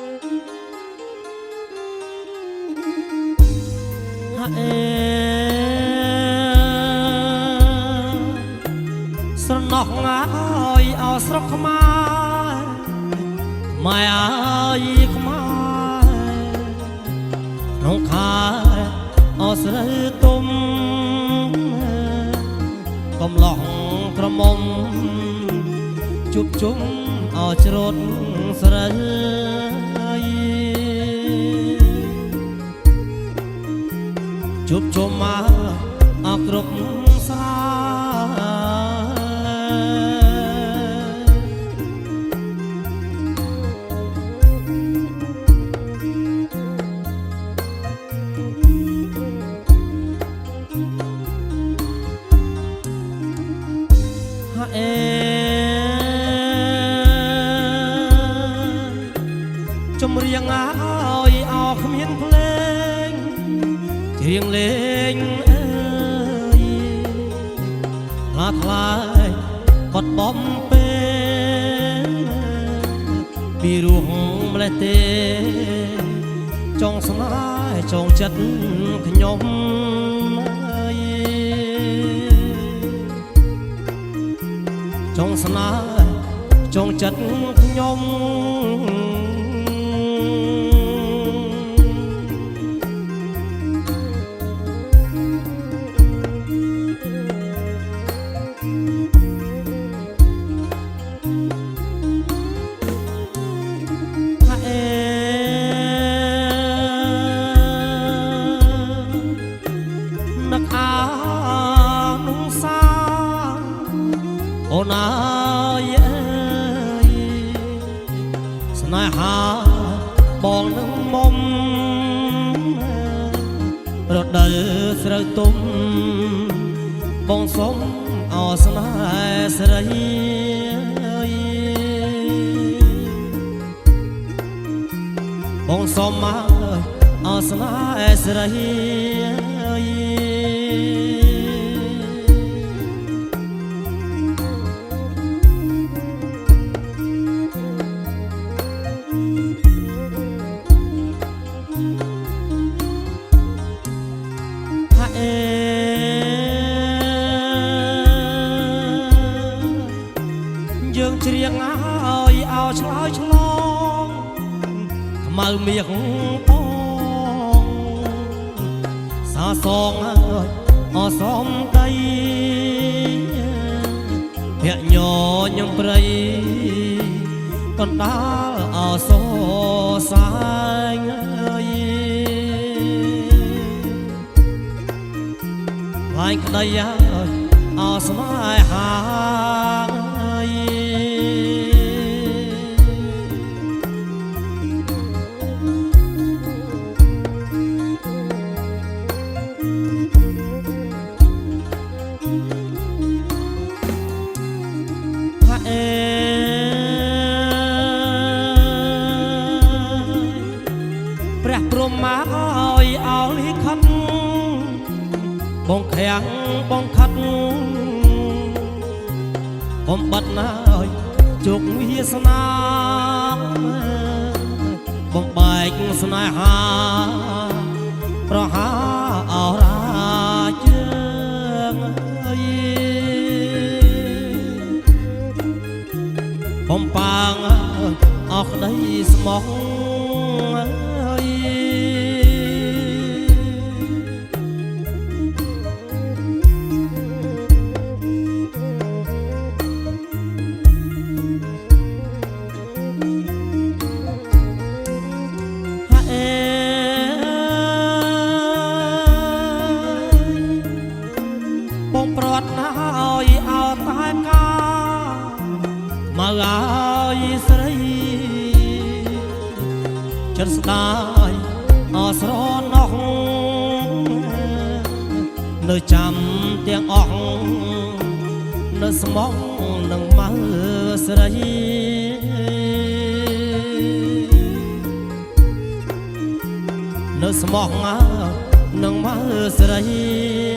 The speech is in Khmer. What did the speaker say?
ស្រណោះឲ្យអោស្រុកខ្មែរម៉ែអើយខ្មែរក្នុងខែអោស្រីទុំកំឡោះក្រមុំជួបជុំអោច្រូតស្រីជួបជុំមកអគ្រប់សាចំរៀងឲ្យអោគ្មានភ្លេងច្រៀងលេងអើយឡាថ្លៃបត់បំពេលពីរោះម្លេះទេចង់ស្នេហ៍ចង់ចិត្តខ្ញុំចង់ស្នេហ៍ចង់ចិត្តខ្ញុំអូនអើយស្នេហាបងនឹងមុំរដូវស្រូវទុំបងសុំអោស្នេហ៍ស្រីបងសុំអោស្នេហ៍ស្រីយើងច្រៀងឲ្យអោឆ្លើយឆ្លងខ្មៅមាសបងសាសងឲ្យអសំដីភ័ក្រញញឹមព្រៃកណ្ដាលអសសាយឡាយក្តីឲ្យអស្នេហាព្រះព្រំមកឲ្យលិខិតបងខាំងបងខិតបំបត្តិណាស់ជោគវាសនាបំបែកស្នេហាប្រហាអរាជើងបំប៉ាងអស់ក្តីស្មោះបងប្រត់ណាឲ្យអោតែកាមកឲ្យស្រីចិត្តស្ដាយអស្រណោះនៅចាំទាំងអស់នៅស្មោះនឹងមកស្រីនៅស្មោះនឹងមកស្រី